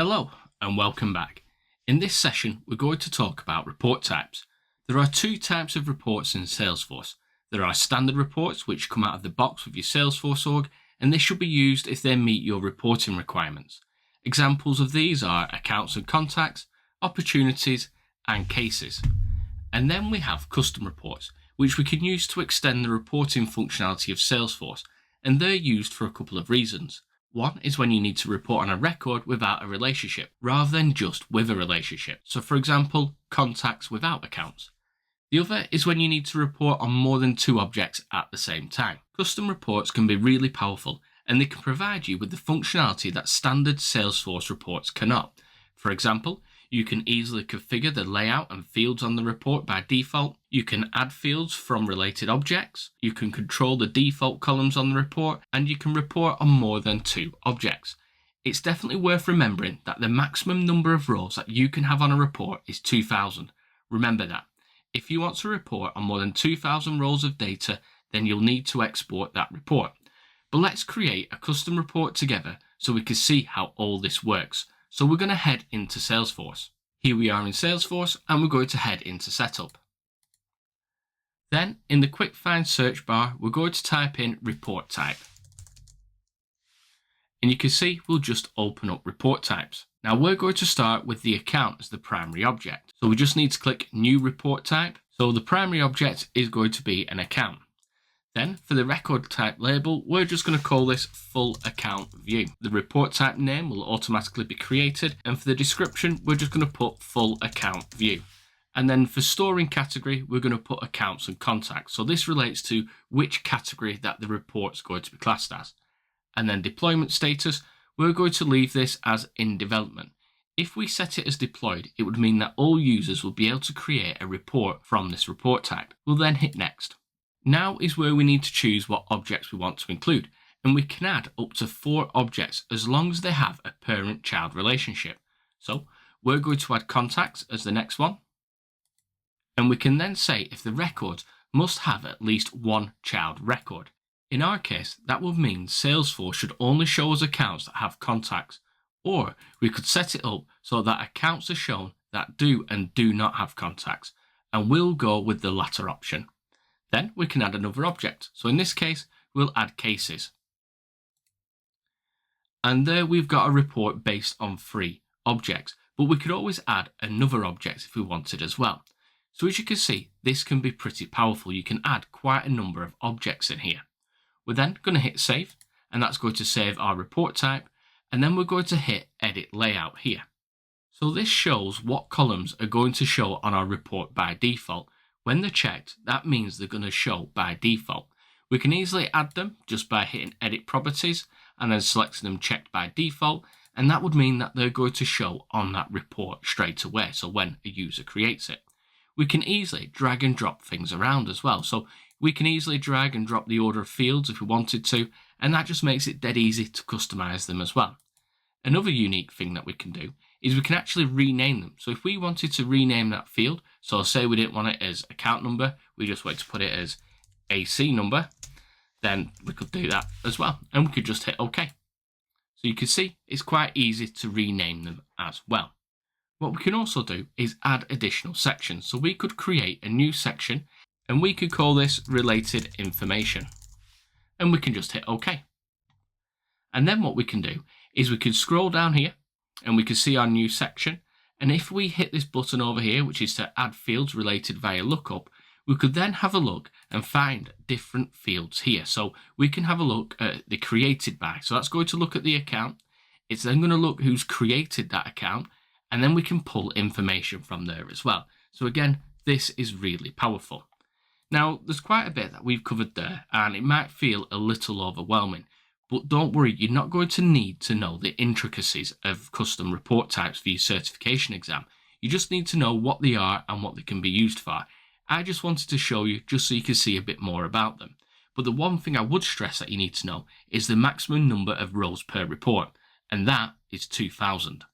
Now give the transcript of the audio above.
Hello and welcome back. In this session, we're going to talk about report types. There are two types of reports in Salesforce. There are standard reports, which come out of the box with your Salesforce org, and this should be used if they meet your reporting requirements. Examples of these are accounts and contacts, opportunities, and cases. And then we have custom reports, which we can use to extend the reporting functionality of Salesforce, and they're used for a couple of reasons. One is when you need to report on a record without a relationship, rather than just with a relationship. So for example, contacts without accounts. The other is when you need to report on more than two objects at the same time. Custom reports can be really powerful, and they can provide you with the functionality that standard Salesforce reports cannot. For example, you can easily configure the layout and fields on the report by default. You can add fields from related objects. You can control the default columns on the report, and you can report on more than two objects. It's definitely worth remembering that the maximum number of rows that you can have on a report is 2,000. Remember that. If you want to report on more than 2,000 rows of data, then you'll need to export that report. But let's create a custom report together so we can see how all this works. So we're going to head into Salesforce. Here we are in Salesforce, and we're going to head into Setup. Then in the quick find search bar, we're going to type in report type. And you can see we'll just open up report types. Now we're going to start with the account as the primary object. So we just need to click new report type. So the primary object is going to be an account. Then for the record type label, we're just going to call this full account view. The report type name will automatically be created, and for the description, we're just going to put full account view. And then for storing category, we're going to put accounts and contacts. So this relates to which category that the report's going to be classed as. And then deployment status, we're going to leave this as in development. If we set it as deployed, it would mean that all users will be able to create a report from this report type. We'll then hit next. Now is where we need to choose what objects we want to include, and we can add up to 4 objects as long as they have a parent-child relationship. So we're going to add contacts as the next one, and we can then say if the records must have at least one child record. In our case, that would mean Salesforce should only show us accounts that have contacts, or we could set it up so that accounts are shown that do and do not have contacts, and we'll go with the latter option. Then we can add another object. So in this case, we'll add cases. And there we've got a report based on 3 objects, but we could always add another object if we wanted as well. So as you can see, this can be pretty powerful. You can add quite a number of objects in here. We're then going to hit save, and that's going to save our report type. And then we're going to hit edit layout here. So this shows what columns are going to show on our report by default. When they're checked, that means they're going to show by default. We can easily add them just by hitting edit properties and then selecting them checked by default, and that would mean that they're going to show on that report straight away, so when a user creates it. We can easily drag and drop things around as well, so we can easily drag and drop the order of fields if we wanted to, and that just makes it dead easy to customize them as well. Another unique thing that we can do is we can actually rename them. So if we wanted to rename that field, so say we didn't want it as account number, we just want to put it as AC number, then we could do that as well. And we could just hit OK. So you can see it's quite easy to rename them as well. What we can also do is add additional sections. So we could create a new section and we could call this related information. And we can just hit OK. And then what we can do is we can scroll down here and we can see our new section. And if we hit this button over here, which is to add fields related via lookup, we could then have a look and find different fields here. So we can have a look at the created by. So that's going to look at the account. It's then going to look who's created that account. And then we can pull information from there as well. So again, this is really powerful. Now, there's quite a bit that we've covered there, and it might feel a little overwhelming. But don't worry, you're not going to need to know the intricacies of custom report types for your certification exam. You just need to know what they are and what they can be used for. I just wanted to show you just so you can see a bit more about them. But the one thing I would stress that you need to know is the maximum number of rows per report, and that is 2,000.